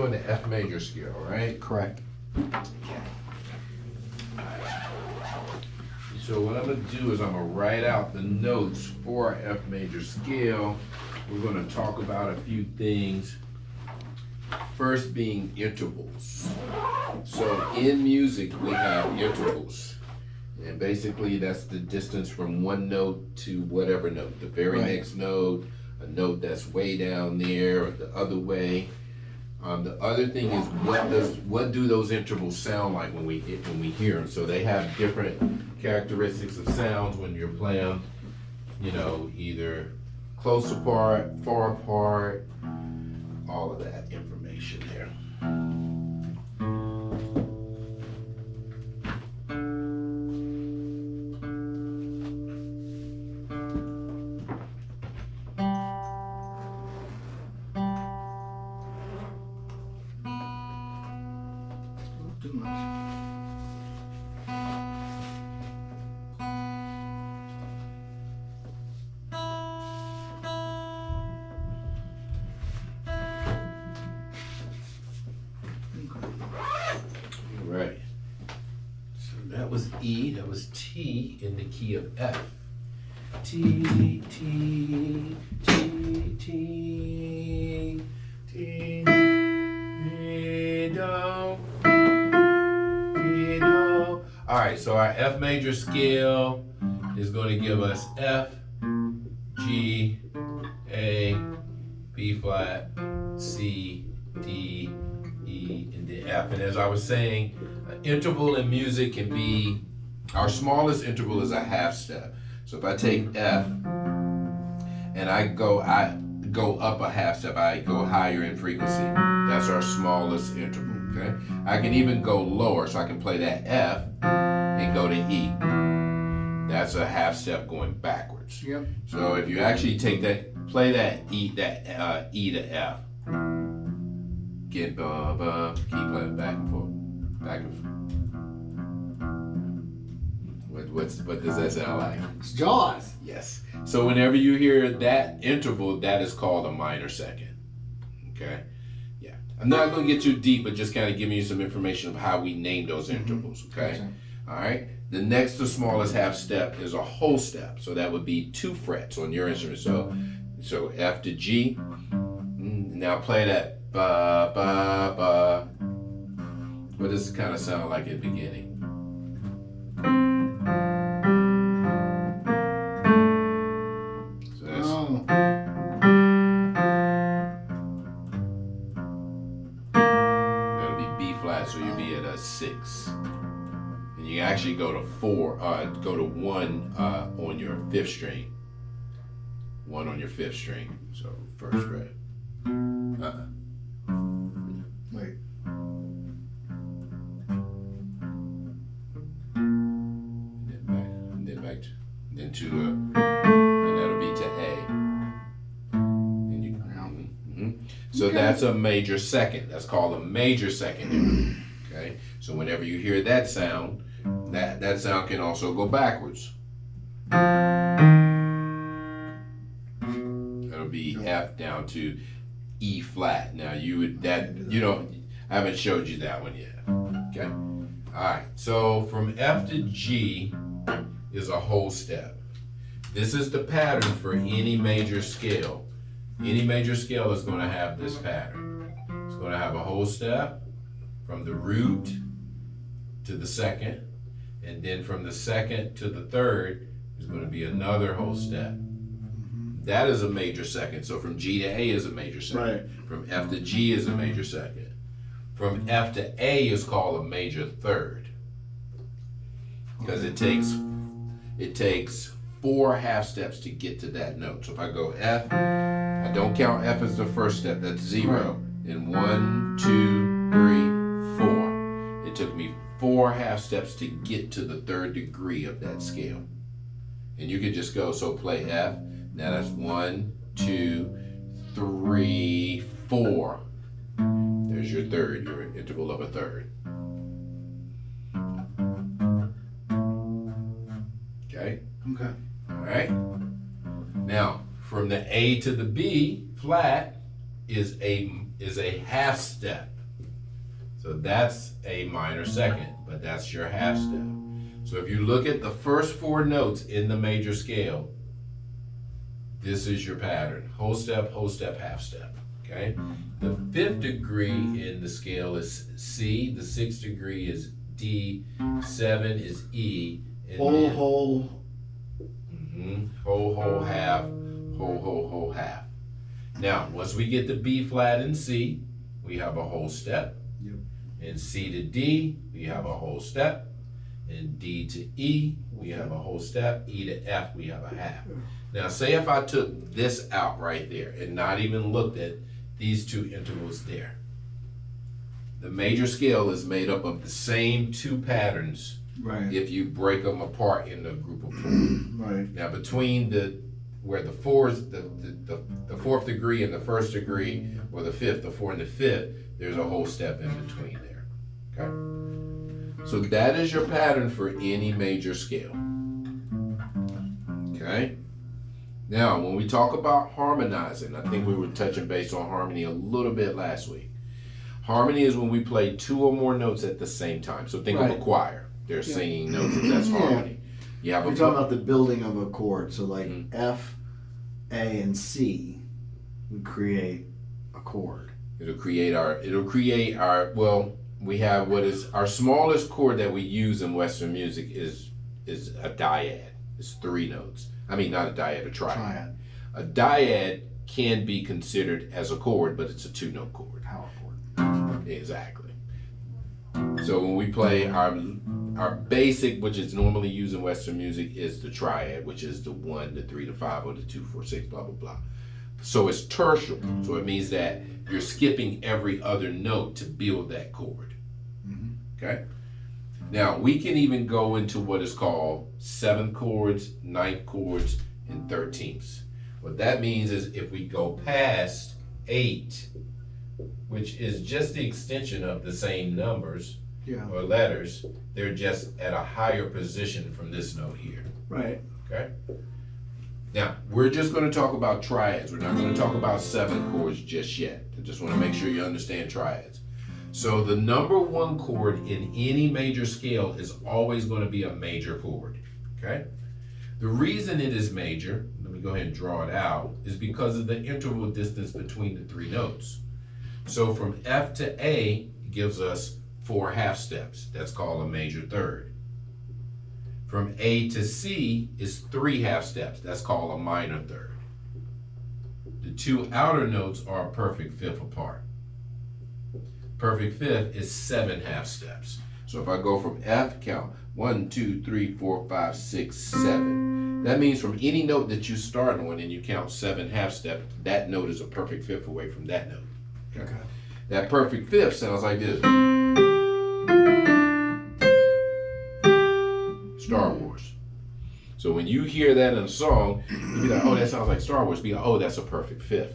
doing the F major scale, right? Correct. So what I'm gonna do is I'm gonna write out the notes for our F major scale. We're gonna talk about a few things. First being intervals. So in music, we have intervals. And basically that's the distance from one note to whatever note. The very next note, a note that's way down there or the other way. The other thing is what do those intervals sound like when we hear them? So they have different characteristics of sounds when you're playing, you know, either close apart, far apart, all of that information there. Too much. Right. So that was E, that was T in the key of F. T, T, T, T, T, do, do. All right, so our F major scale is going to give us F, G, A, B flat, C, D, E, and the F. And as I was saying, an interval in music can be, our smallest interval is a half step. So if I take F and I go up a half step, I go higher in frequency. That's our smallest interval, okay? I can even go lower, so I can play that F and go to E. That's a half step going backwards. Yep. So if you actually take that, play that E to F. Get ba ba, keep playing back and forth, back and forth. What does that sound like? It's Jaws. Yes. So whenever you hear that interval, that is called a minor second. Okay? Yeah. I'm not going to get too deep, but just kind of giving you some information of how we name those intervals. Okay? Gotcha. All right. The next to smallest half step is a whole step. So that would be 2 frets on your instrument. So F to G. Now play that ba ba ba. What does it kind of sound like at the beginning? So that's that'll be B flat, so you'll be at a 6. And you actually go to 4, go to 1 on your 5th string. 1 on your 5th string. So first fret. Wait. Then to and that'll be to A. And you, So that's a major second. That's called a major second. Okay. So whenever you hear that sound, that sound can also go backwards. That'll be F down to E flat. Now I haven't showed you that one yet. Okay. All right. So from F to G is a whole step. This is the pattern for any major scale. Any major scale is going to have this pattern. It's going to have a whole step from the root to the second, and then from the second to the third is going to be another whole step. That is a major second. So from G to A is a major second. Right. From F to G is a major second. From F to A is called a major third. Because it takes 4 half steps to get to that note. So if I go F, I don't count F as the first step, that's 0. Then 1, 2, 3, 4. It took me 4 half steps to get to the 3rd degree of that scale. And you could just go, so play F. Now that's 1, 2, 3, 4. There's your third, your interval of a third. Okay? Okay. All right? Now, from the A to the B flat is a half step. So that's a minor second, but that's your half step. So if you look at the first 4 notes in the major scale, this is your pattern. Whole step, half step, okay? The 5th degree in the scale is C, the 6th degree is D, 7 is E. And Whole, whole. Whole, half, whole, half. Now, once we get to B flat and C, we have a whole step. Yep. And C to D, we have a whole step. And D to E, we have a whole step. E to F, we have a half. Now, say if I took this out right there and not even looked at these 2 intervals there. The major scale is made up of the same 2 patterns Right. if you break them apart in a group of 4. Right. Now, between where the 4s, the 4th degree and the 1st degree, or the 5th, the 4 and the 5th, there's a whole step in between there. Okay? So that is your pattern for any major scale. Okay? Now, when we talk about harmonizing, I think we were touching base on harmony a little bit last week. Harmony is when we play 2 or more notes at the same time. So think of a choir. They're singing notes, that's harmony. You have We're talking about the building of a chord. So like F, A, and C would create a chord. It'll create our, well, we have what is our smallest chord that we use in Western music is a dyad. It's 3 notes. I mean, not a dyad, a triad. A dyad can be considered as a chord, but it's a 2-note chord. Power chord. Exactly. So when we play our basic, which is normally used in Western music, is the triad, which is the 1, the 3, the 5, or the 2, 4, 6, blah, blah, blah. So it's tertial. So it means that you're skipping every other note to build that chord. Okay? Now, we can even go into what is called 7th chords, 9th chords, and 13ths. What that means is if we go past 8, which is just the extension of the same numbers or letters, they're just at a higher position from this note here. Right. Okay? Now, we're just going to talk about triads. We're not going to talk about 7 chords just yet. I just want to make sure you understand triads. So the number 1 chord in any major scale is always going to be a major chord. Okay? The reason it is major, let me go ahead and draw it out, is because of the interval distance between the 3 notes. So from F to A gives us 4 half steps. That's called a major third. From A to C is 3 half steps. That's called a minor third. The 2 outer notes are a perfect 5th apart. Perfect 5th is 7 half steps. So if I go from F, count 1, 2, 3, 4, 5, 6, 7. That means from any note that you start on and you count 7 half steps, that note is a perfect 5th away from that note. Okay. That perfect 5th sounds like this. Star Wars. So when you hear that in a song, you be like, oh, that sounds like Star Wars. Be like, oh, that's a perfect 5th.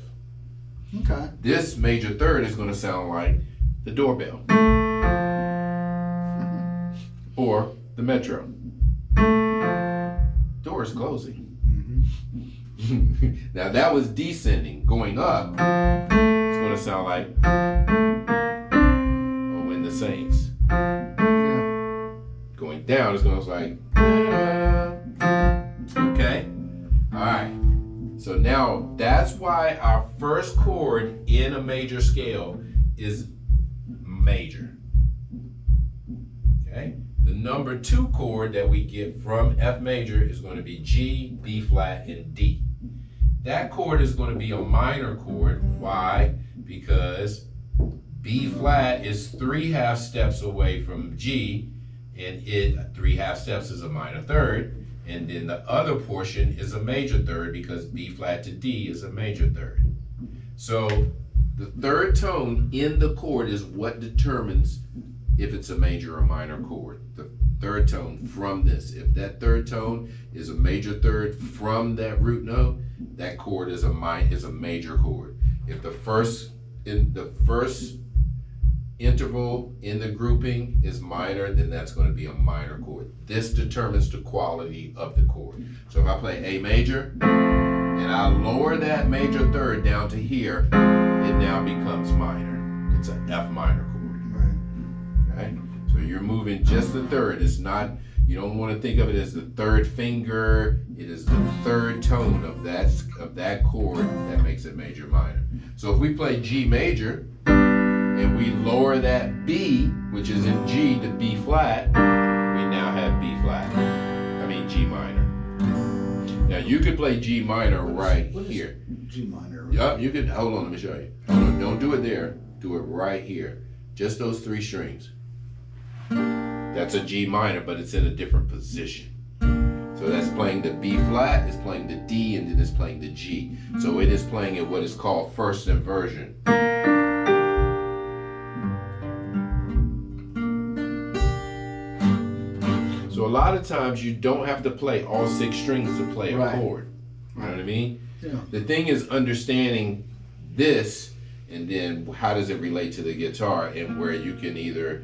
Okay. This major third is going to sound like the doorbell. Or the metro. Door is closing. Now that was descending. Going up, it's going to sound like Oh When the Saints. Going down, it's going to sound like okay? Alright. So now that's why our first chord in a major scale is major. Okay? The number 2 chord that we get from F major is going to be G, B flat, and D. That chord is going to be a minor chord. Why? Because B flat is 3 half steps away from G, and 3 half steps is a minor third. And then the other portion is a major third because B flat to D is a major third. So the third tone in the chord is what determines if it's a major or minor chord. The third tone from this. If that third tone is a major third from that root note, that chord is a major chord. If the first interval in the grouping is minor, then that's going to be a minor chord. This determines the quality of the chord. So if I play A major and I lower that major third down to here, it now becomes minor. It's an F minor chord. Right. Okay? So you're moving just the third. It's not, you don't want to think of it as the third finger. It is the third tone of that chord that makes it major minor. So if we play G major and we lower that B, which is in G, to B flat, we now have B flat. G minor. Now you could play G minor right here. G minor. Yup, you could, hold on, let me show you. Hold on, don't do it there. Do it right here. Just those 3 strings. That's a G minor, but it's in a different position. So that's playing the B flat, it's playing the D, and then it's playing the G. So it is playing at what is called first inversion. So a lot of times you don't have to play all 6 strings to play a chord. You know what I mean? Yeah. The thing is understanding this, and then how does it relate to the guitar, and where you can either,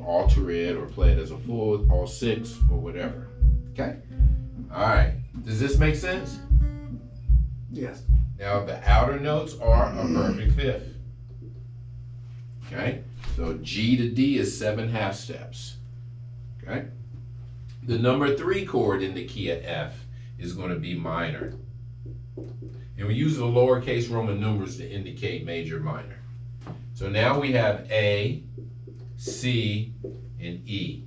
alter it or play it as a full, all 6 or whatever. Okay? All right. Does this make sense? Yes. Now the outer notes are a perfect fifth. Okay? So G to D is 7 half steps. Okay? The number 3 chord in the key of F is going to be minor. And we use the lowercase Roman numerals to indicate major minor. So now we have A, C, and E.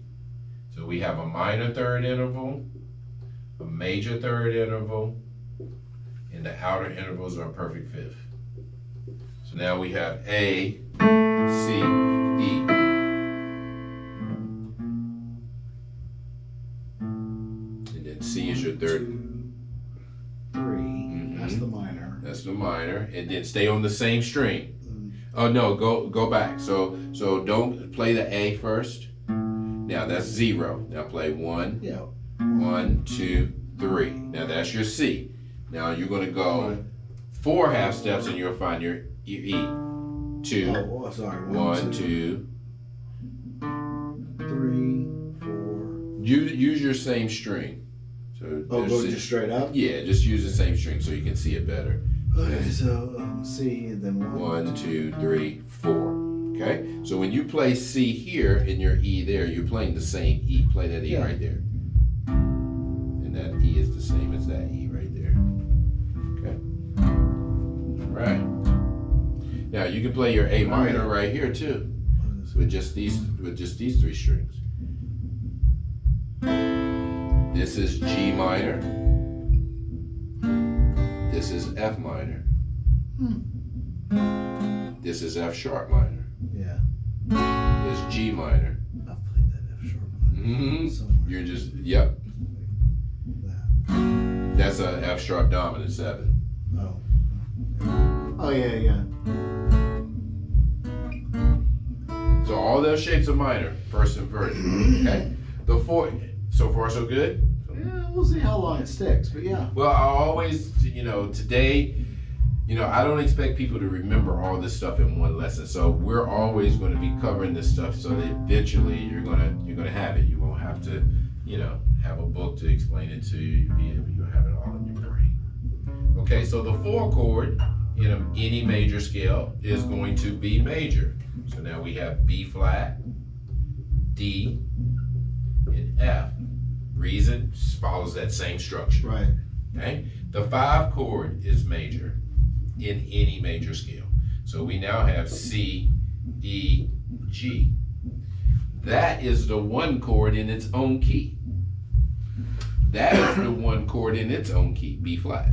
So we have a minor third interval, a major third interval, and the outer intervals are a perfect fifth. So now we have A, C, E. And then C is your third. 2, 3. That's the minor. That's the minor. And then stay on the same string. Oh no, go back. So don't play the A first. Now that's 0. Now play 1. Yeah. 1, 2, 3. Now that's your C. Now you're going to go 4 half steps and you'll find your E. 2. Oh, sorry. 1, 2. 3, 4. Use your same string. So go just straight up? Yeah, just use the same string so you can see it better. Okay, so C and then 1, 2, 3, 4. Okay? So when you play C here and your E there, you're playing the same E. Play that E right there. And that E is the same as that E right there. Okay? All right. Now you can play your A minor right here too. With just these 3 strings. This is G minor. This is F minor. This is F sharp minor. Yeah. This is G minor. I've played that F sharp minor somewhere. You're just, yep. That's a F sharp dominant 7. Oh. Oh yeah. So all those shapes are minor, first inversion. Okay? The 4, so far so good? Yeah, we'll see how long it sticks, but yeah. Well, I always, today, I don't expect people to remember all this stuff in one lesson. So we're always going to be covering this stuff so that eventually you're gonna have it. You won't have to, have a book to explain it to you. You'll have it all in your brain. Okay, so the 4 chord in any major scale is going to be major. So now we have B flat, D, and F. Reason follows that same structure. Right. Okay. The 5 chord is major in any major scale. So we now have C, E, G. That is the 1 chord in its own key. That is the 1 chord in its own key, B flat.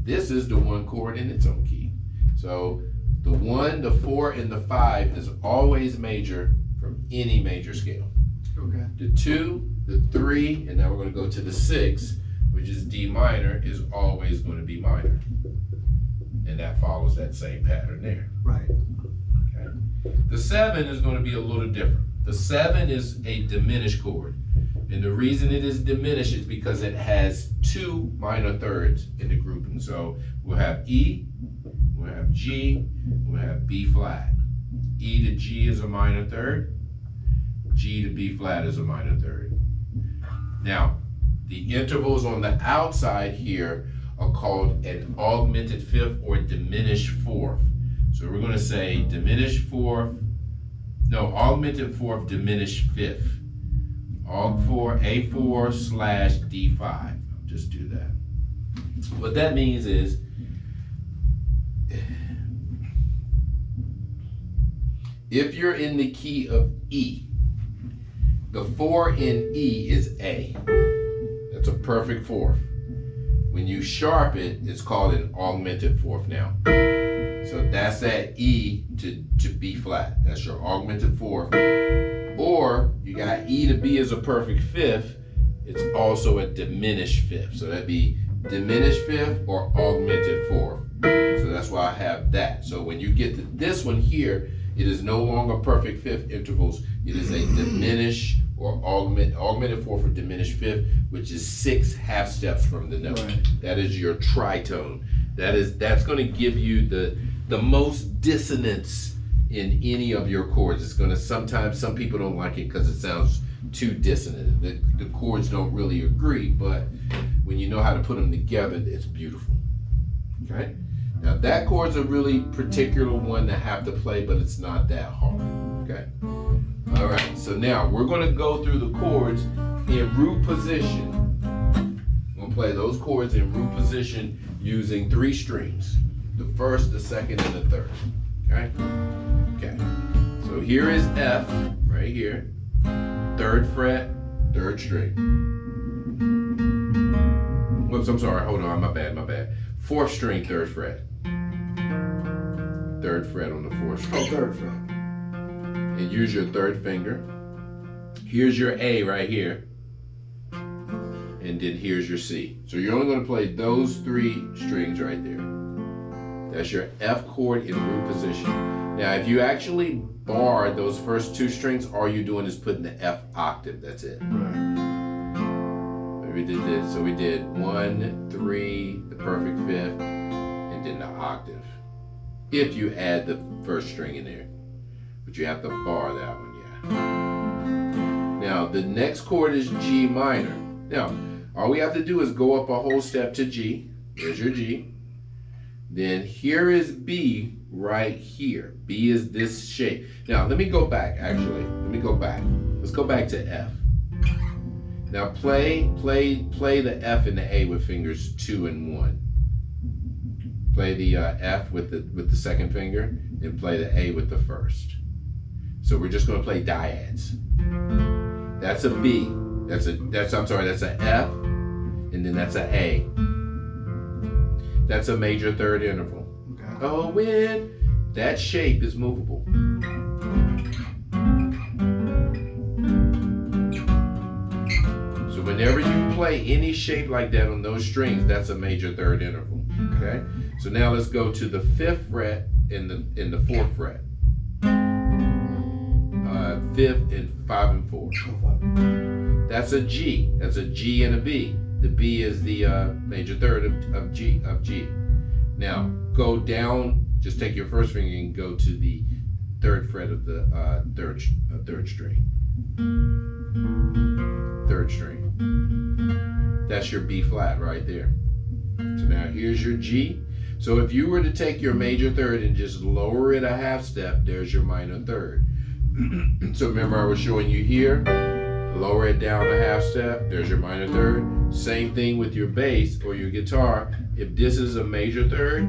This is the 1 chord in its own key. So the 1, the 4, and the 5 is always major from any major scale. Okay. The 2, the 3, and now we're going to go to the 6, which is D minor, is always going to be minor. And that follows that same pattern there. Right. Okay. The 7 is going to be a little different. The 7 is a diminished chord. And the reason it is diminished is because it has 2 minor thirds in the grouping. So we'll have E, we'll have G, we'll have B flat. E to G is a minor third. G to B flat is a minor third. Now, the intervals on the outside here are called an augmented fifth or diminished fourth. So we're going to say augmented fourth, diminished fifth. Aug4, A4/D5. I'll just do that. What that means is, if you're in the key of E, the 4 in E is A. That's a perfect fourth. When you sharp it, it's called an augmented fourth now. So that's that E to B flat. That's your augmented fourth. Or you got E to B as a perfect fifth. It's also a diminished fifth. So that'd be diminished fifth or augmented fourth. So that's why I have that. So when you get to this one here, it is no longer perfect fifth intervals. It is a diminished or augmented fourth or diminished fifth, which is 6 half steps from the note. Right. That is your tritone. That's going to give you the most dissonance in any of your chords. It's going to, sometimes some people don't like it because it sounds too dissonant. The chords don't really agree, but when you know how to put them together, it's beautiful. Okay? Now that chord's a really particular one to have to play, but it's not that hard. Okay? All right, so now we're going to go through the chords in root position. We're going to play those chords in root position using 3 strings. The first, the second, and the third. Okay? Okay. So here is F, right here. 3rd fret, 3rd string. Whoops, I'm sorry. Hold on, my bad. 4th string, 3rd fret. 3rd fret on the 4th string. Oh, 3rd fret. And use your 3rd finger. Here's your A right here. And then here's your C. So you're only going to play those 3 strings right there. That's your F chord in root position. Now, if you actually bar those first 2 strings, all you're doing is putting the F octave. That's it. Right. We did this. So we did 1, 3, the perfect fifth, and then the octave. If you add the first string in there. But you have to bar that one, yeah. Now, the next chord is G minor. Now, all we have to do is go up a whole step to G. There's your G. Then here is B right here. B is this shape. Now, let me go back, actually. Let me go back. Let's go back to F. Now, play the F and the A with fingers 2 and 1. Play the F with the second finger, and play the A with the first. So we're just going to play dyads. That's a B. That's an F, and then that's an A. That's a major 3rd interval. Okay. Oh, when that shape is movable. So whenever you play any shape like that on those strings, that's a major 3rd interval. Okay. So now let's go to the 5th fret and the 4th fret. 5th and 5 and 4. That's a G. That's a G and a B. The B is the major 3rd of G. Now go down. Just take your first finger and go to the 3rd fret of the 3rd string. 3rd string. That's your B flat right there. So now here's your G. So if you were to take your major 3rd and just lower it a half step, there's your minor 3rd. So remember I was showing you here, lower it down a half step, there's your minor 3rd. Same thing with your bass or your guitar. If this is a major 3rd,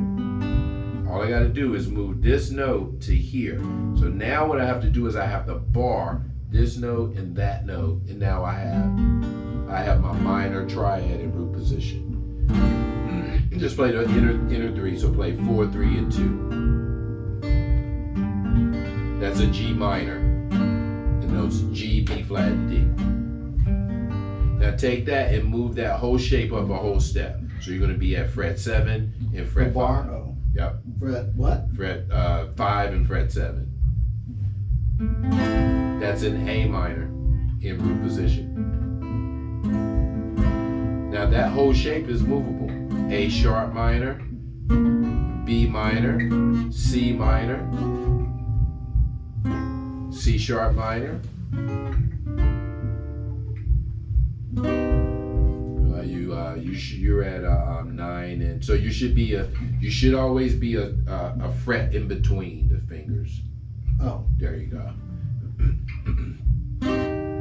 all I got to do is move this note to here. So now what I have to do is I have to bar this note and that note, and now I have my minor triad in root position. Just play the inner 3, so play 4, 3, and 2. That's a G minor. And those G, B flat, and D. Now take that and move that whole shape up a whole step. So you're going to be at fret 7 and fret 5. Oh. Yep. Fret what? Fret 5 and fret 7. That's an A minor in root position. Now that whole shape is movable. A sharp minor, B minor, C minor, C sharp minor. You you're at 9, and so you should always be a fret in between the fingers. Oh, There you go.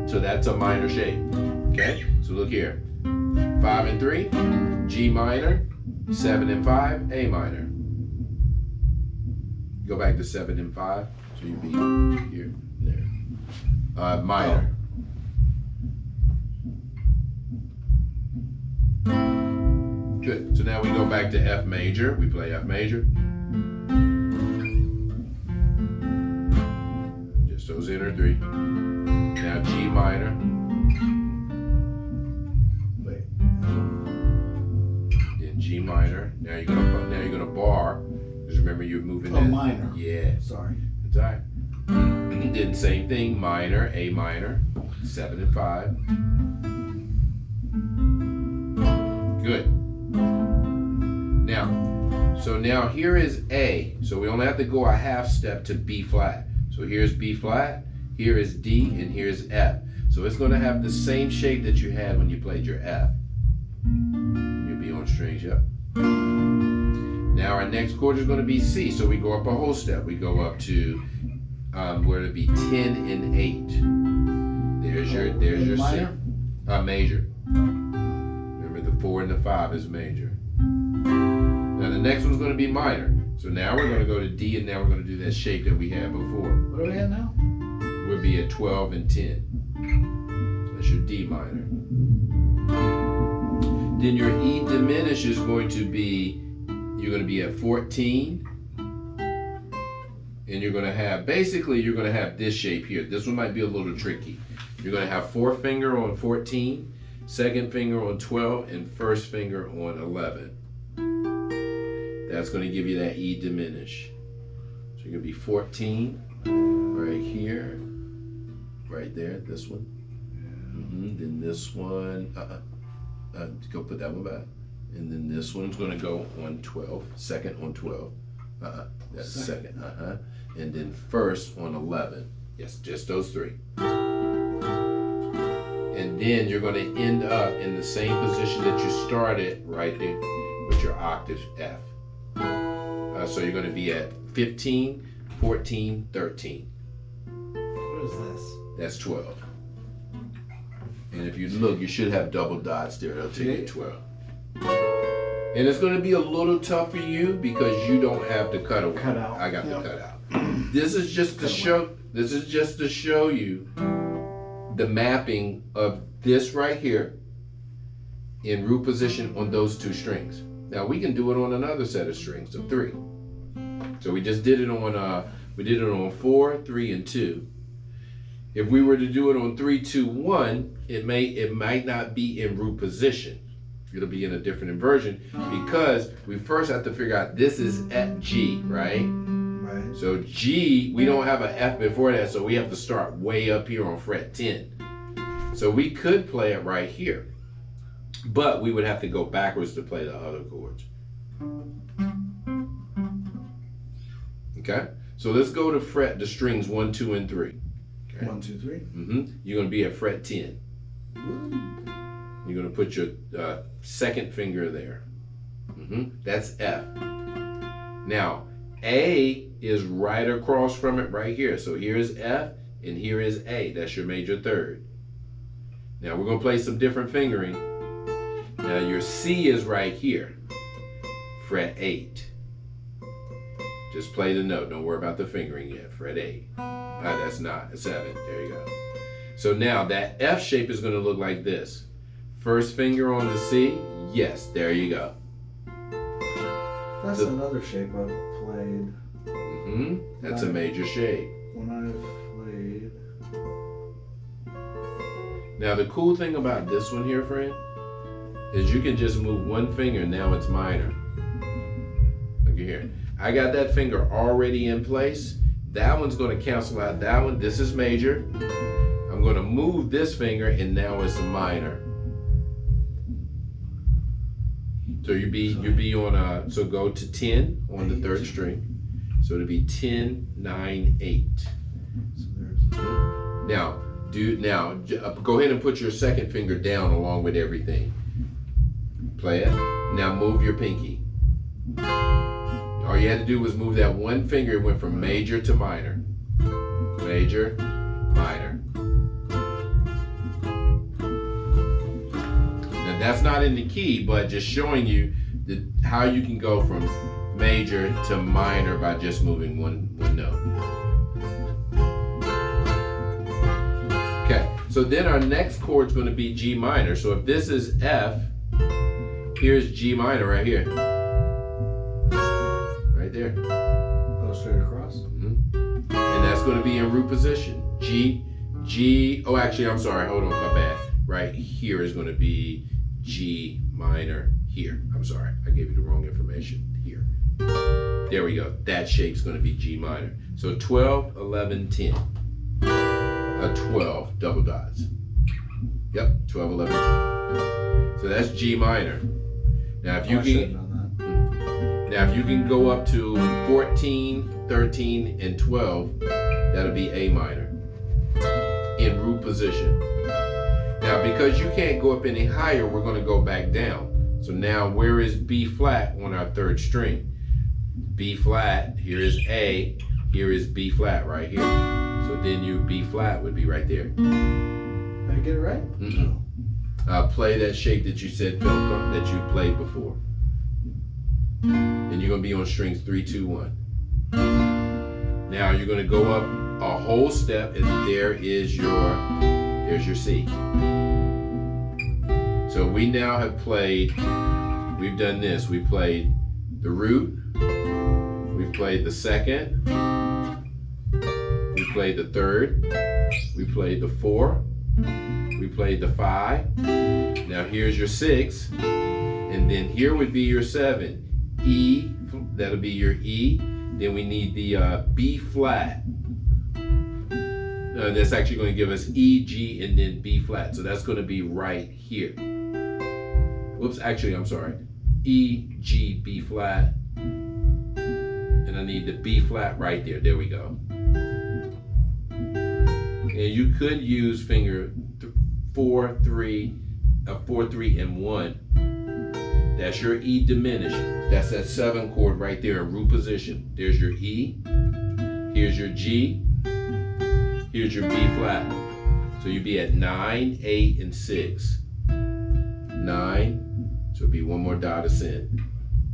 So that's a minor shape. Okay. So look here, 5 and 3, G minor, 7 and 5, A minor. Go back to 7 and 5, so you'd be here, there. Minor. Good. So now we go back to F major. We play F major. Just those inner 3. Now G minor. wait. Then G minor. Now you're gonna bar. Just remember you're moving Oh, that. minor. Yeah. Sorry. That's all right. Then same thing, minor, A minor, 7 and 5. Good. Now here is A. So we only have to go a half step to B flat. So here's B flat, here is D, and here's F. So it's gonna have the same shape that you had when you played your F. You'll be on strings, yep. Now our next chord is gonna be C. So we go up a whole step. We go up to where it'd be 10 and 8. There's your minor? C. Major. Remember the 4 and the 5 is major. Now the next one's going to be minor. So now we're going to go to D, and now we're going to do that shape that we had before. What are we at now? We'll be at 12 and 10. That's your D minor. Then your E diminished is going to be, you're going to be at 14. And you're going to have, basically you're going to have this shape here. This one might be a little tricky. You're going to have 4th finger on 14, 2nd finger on 12, and 1st finger on 11. That's going to give you that E diminish. So you're going to be 14 right here, right there, this one. Then this one, go put that one back. And then this one's going to go on 12, 2nd on 12. That's 2nd. And then 1st on 11. Yes, just those 3. And then you're going to end up in the same position that you started right there with your octave F. So you're going to be at 15, 14, 13. What is this? That's 12. And if you look, you should have double dots there. They'll take you 12. And it's going to be a little tough for you because you don't have the cutaway. Cut out. I got the cutout. This is just to show. This is just to show you the mapping of this right here in root position on those 2 strings. Now we can do it on another set of strings of 3. So we just did it on 4, 3, and 2. If we were to do it on 3, 2, 1, it might not be in root position. It'll be in a different inversion because we first have to figure out this is at G, right? Right. So G, we don't have an F before that, so we have to start way up here on fret 10. So we could play it right here, but we would have to go backwards to play the other chords. Okay, so let's go to fret the strings 1, 2, and 3. Okay. 1, 2, 3. You're gonna be at fret 10. You're gonna put your 2nd finger there. That's F. Now A is right across from it right here. So here is F and here is A. That's your major 3rd. Now we're gonna play some different fingering. Now your C is right here, fret 8. Just play the note, don't worry about the fingering yet, fret 8. That's not, 7, there you go. So now that F shape is gonna look like this. 1st finger on the C, yes, there you go. That's another shape I've played. That's a major shape. When I've played. Now the cool thing about this one here, friend, is you can just move one finger, now it's minor. Look here. I got that finger already in place. That one's gonna cancel out that one. This is major. I'm gonna move this finger and now it's a minor. So you'd be on so go to 10 on the 3rd string. So it'll be 10, 9, 8. So there's. Now go ahead and put your 2nd finger down along with everything. Play it. Now move your pinky. All you had to do was move that one finger. It went from major to minor. Major, minor. Now that's not in the key, but just showing you how you can go from major to minor by just moving one note. Okay, so then our next chord is going to be G minor. So if this is F, here's G minor right here. Right there. Go straight across. And that's going to be in root position. G, oh actually I'm sorry, hold on, my bad. Right here is going to be G minor here. I'm sorry, I gave you the wrong information here. There we go, that shape's going to be G minor. So 12, 11, 10. 12 double dots. Yep, 12, 11, 10. So that's G minor. Now if you can go up to 14, 13, and 12, that'll be A minor in root position. Now because you can't go up any higher, we're going to go back down. So now where is B flat on our third string? B flat, here is A, here is B flat right here. So then your B flat would be right there. Did I get it right? Play that shape that you said felt that you played before. And you're going to be on strings 3, 2, 1. Now you're going to go up a whole step, and there's your C. So we now have played, we've done this. We played the root, we played the second, we played the third, we played the 4, we played the 5. Now here's your 6, and then here would be your 7. E, that'll be your E. Then we need the B flat. That's actually going to give us E, G, and then B flat. So that's going to be right here. Whoops, actually, I'm sorry. E, G, B flat. And I need the B flat right there. There we go. And you could use finger 4, 3, 4, 3, and 1. That's your E diminished. That's that 7 chord right there in root position. There's your E. Here's your G. Here's your B flat. So you'd be at 9, 8, and 6. 9. So it'd be one more dot ascend.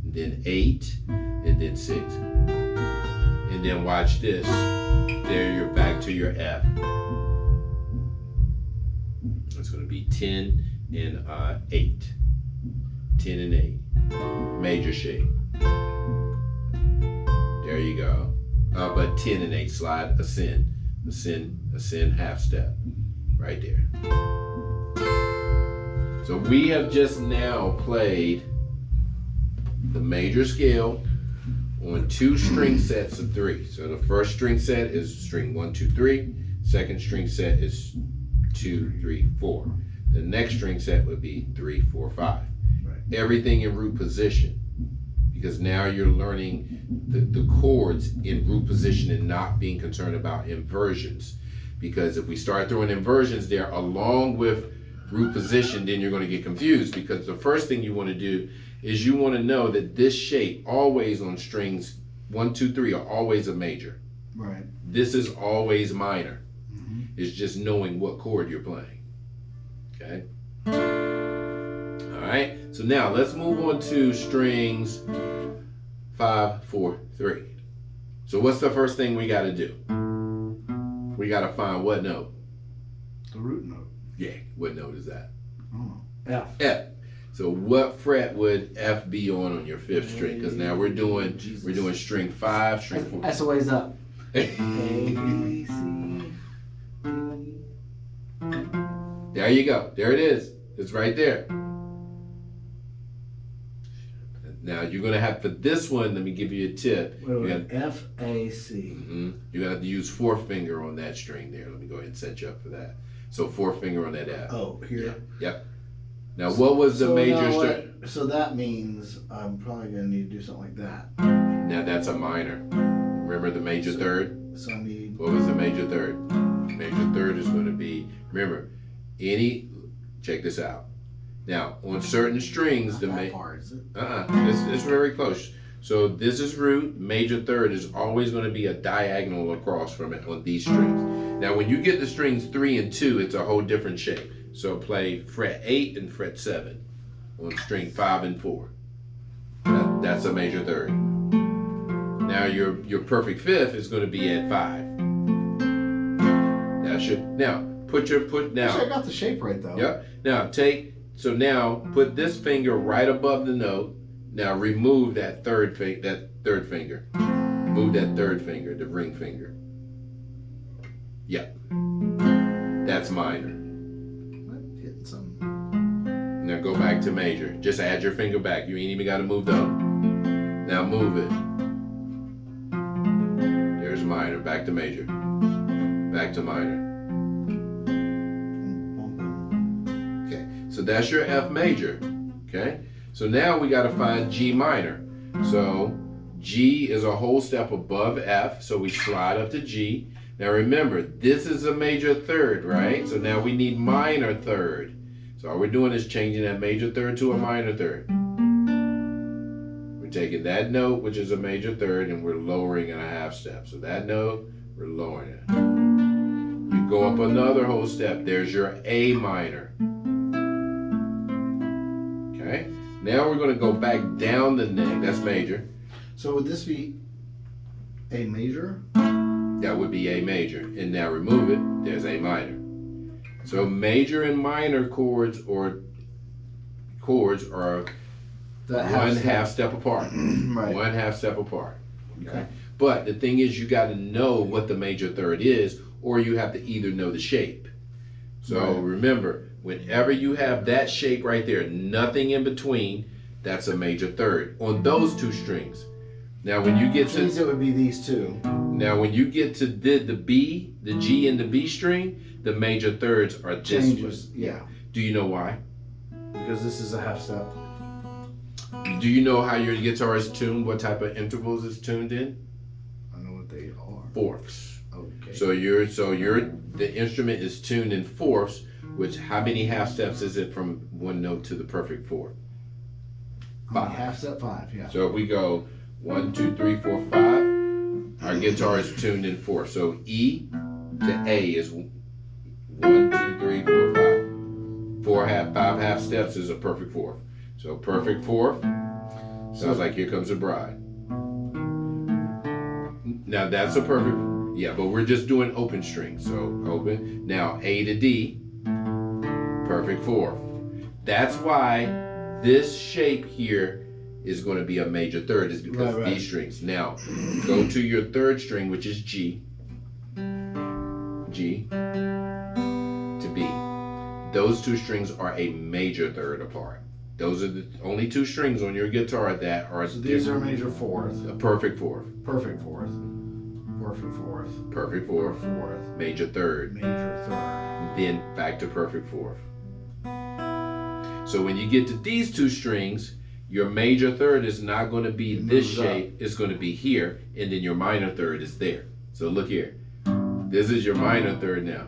And then 8, and then 6. And then watch this. There you're back to your F. It's going to be 10 and 8. 10 and 8. Major shape. There you go. But 10 and 8, slide, ascend, ascend, ascend, half step. Right there. So we have just now played the major scale on 2 string sets of 3. So the first string set is string 1, 2, 3. Second string set is 2, 3, 4. The next string set would be 3, 4, 5. Everything in root position, because now you're learning the chords in root position and not being concerned about inversions. Because if we start throwing inversions there along with root position, then you're going to get confused, because the first thing you want to do is you want to know that this shape always on strings 1, 2, 3 are always a major. Right. This is always minor. It's just knowing what chord you're playing. Okay? All right, so now let's move on to strings 5, 4, 3. So what's the first thing we got to do? We got to find what note? The root note. Yeah, what note is that? Oh, F. F. So what fret would F be on your 5th string? Because now we're doing string 5, string 4. That's a ways up. A, B, C, D. There you go. There it is. It's right there. Now you're gonna have, for this one, let me give you a tip. Wait, F, A, C. You're gonna have to use 4th finger on that string there. Let me go ahead and set you up for that. So 4th finger on that F. Oh, here. Yep. Now what was the major string? So that means I'm probably gonna need to do something like that. Now that's a minor. Remember the major third? So I need. What was the major third? Major third is gonna be, remember, check this out. Now, on certain strings, Not that far, is it? It's very close. So this is root, major third is always going to be a diagonal across from it on these strings. Now, when you get the strings 3 and 2, it's a whole different shape. So play fret 8 and fret 7 on string 5 and 4. That's a major third. Now your perfect fifth is going to be at 5. Now Actually, I got the shape right though. Yep. Now now put this finger right above the note. Now remove that third finger. Move that third finger, the ring finger. Yep. That's minor. Hitting some. Now go back to major. Just add your finger back. You ain't even got to move the note. Now move it. There's minor. Back to major. Back to minor. Okay. So that's your F major. Okay. So now we got to find G minor. So G is a whole step above F. So we slide up to G. Now remember, this is a major third, right? So now we need minor third. So all we're doing is changing that major third to a minor third. We're taking that note, which is a major third, and we're lowering it a half step. So that note, we're lowering it. You go up another whole step. There's your A minor. Okay? Now we're going to go back down the neck. That's major. So would this be A major? That would be A major. And now remove it. There's A minor. So major and minor chords are one half step apart. Right. One half step apart. Okay. But the thing is, you got to know what the major third is, or you have to either know the shape. So Right. remember, whenever you have that shape right there, nothing in between, that's a major third on those two strings. Now when you get Which means it would be these two. Now when you get to the B, the G and the B string, the major thirds are this Changes. one. Yeah. Do you know why? Because this is a half step. Do you know how your guitar is tuned? What type of intervals it's tuned in? I know what they are. Fourths. Okay. So the instrument is tuned in fourths, which how many half steps is it from one note to the perfect fourth? 5. Half step 5, yeah. So if we go 1, 2, 3, 4, 5, our guitar is tuned in fourths. So E to A is 1, 2, 3, 4, 5. 5 half steps is a perfect fourth. So perfect fourth sounds like Here Comes the Bride. Now that's a perfect, yeah, but we're just doing open strings. So open. Now A to D, perfect fourth. That's why this shape here is going to be a major third, is because of these strings. Now go to your third string, which is G. G to B. Those two strings are a major third apart. Those are the only two strings on your guitar that are. So these are major fourth. A perfect fourth. Perfect fourth. Perfect fourth. Perfect fourth. Fourth. Major third. Major third. Then back to perfect fourth. So when you get to these two strings, your major third is not going to be this shape. It's going to be here, and then your minor third is there. So look here. This is your minor third now.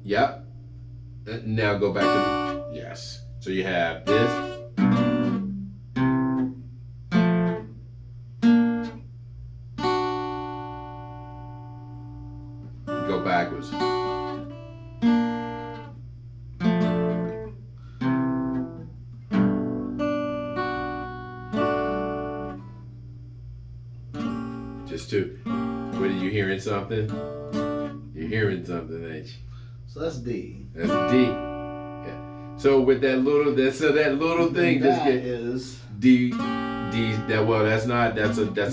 Yep. Now go back to yes. So you have this. Go backwards. Just two. What are you hearing something? You're hearing something, ain't you? So that's D. That's D. Yeah. So with that little thing, That just get is D. That's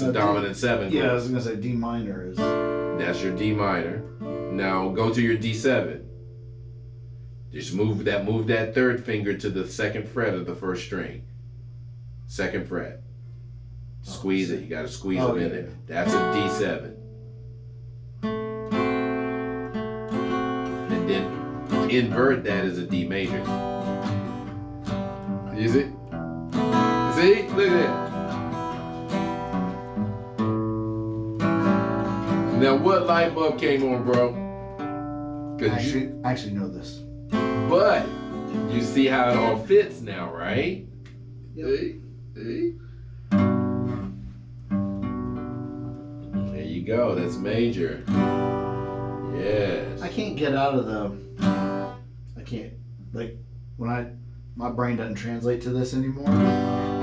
a dominant 7. Yeah, I was gonna say D minor is. That's your D minor. Now go to your D7. Just move that third finger to the second fret of the first string. Second fret. Squeeze it. You gotta squeeze it in there. That's a D7. And then invert that as a D major. You see? See? Look at that. Now what light bulb came on, bro? I actually know this. But you see how it all fits now, right? Yep. See? There you go. That's major. Yes. I can't get out of my brain doesn't translate to this anymore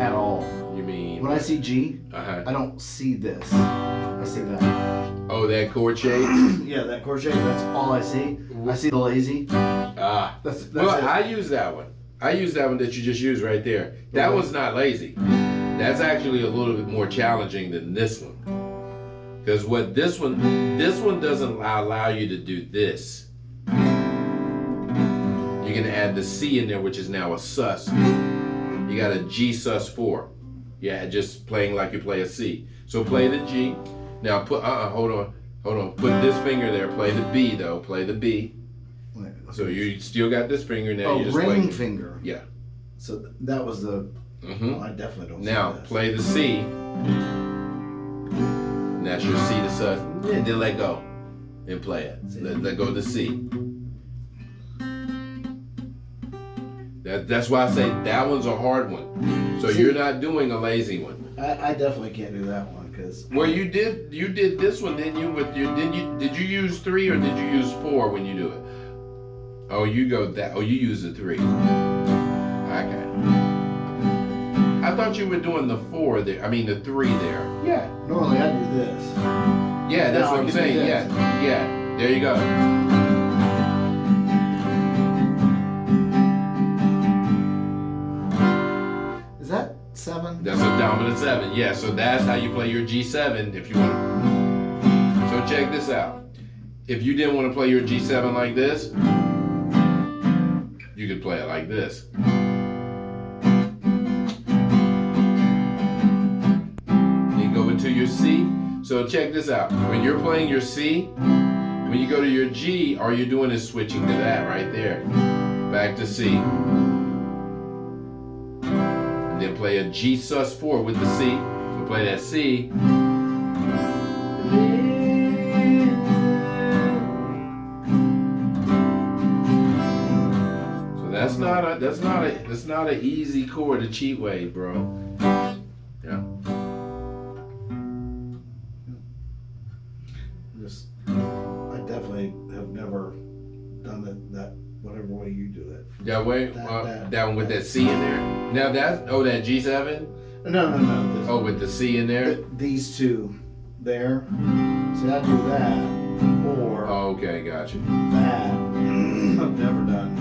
at all. You mean? When I see G, Uh-huh. I don't see this. I see that. Oh, that chord shape? Yeah, that chord shape, that's all I see. I see the lazy. Ah. That's Well, it. I use that one. I use that one that you just used right there. That one's not lazy. That's actually a little bit more challenging than this one. Because what this one doesn't allow you to do this. You can add the C in there, which is now a sus. You got a G sus4. Yeah, just playing like you play a C. So play the G. Now put, hold on. Put this finger there. Play the B though. Play the B. So you still got this finger now. Oh, You just ring play. finger. Yeah. So that was the. Mm-hmm. Oh, I definitely don't. Now see this. play the C. And that's your C to sus. And then let go and play it. Let go of the C. That's why I say that one's a hard one. So See, you're not doing a lazy one. I definitely can't do that one because. Well, you did this one, didn't you? Did you use 3 or did you use 4 when you do it? Oh, you go that. Oh, you use the 3. Okay. I thought you were doing the 4 there. I mean the 3 there. Yeah. Normally I do this. Yeah, that's No, what I I'm can do saying. this. Yeah. There you go. Is that 7? That's a dominant 7. Yeah, so that's how you play your G7 if you want. So check this out. If you didn't want to play your G7 like this, you could play it like this. You go into your C. So check this out. When you're playing your C, when you go to your G, all you're doing is switching to that right there. Back to C. And then play a G sus4 with the C. So play that C. So that's not an easy chord to cheat way, bro. Yeah. I definitely have never done that whatever way you do it. That way, that one with that C in there. Now that G7. No. This, Oh, with the C in there. these two there. See, I do that or Oh, okay, gotcha. that. I've never done.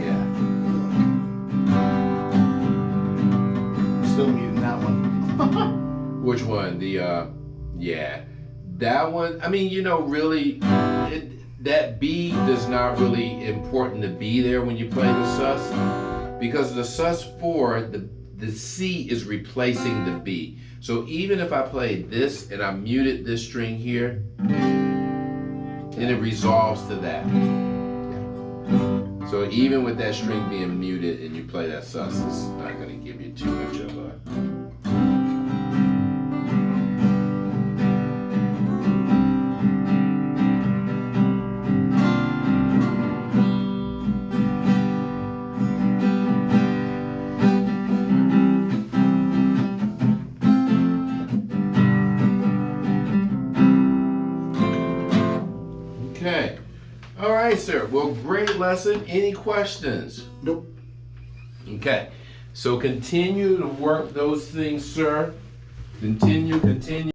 Yeah. Still muting that one. Which one? Yeah. That one, I mean, really, that B does not really important to be there when you play the sus. Because the sus4, the C is replacing the B. So even if I play this and I muted this string here, then it resolves to that. So even with that string being muted and you play that sus, it's not going to give you too much of a... Okay. All right, sir. Well, great lesson. Any questions? Nope. Okay. So continue to work those things, sir. Continue.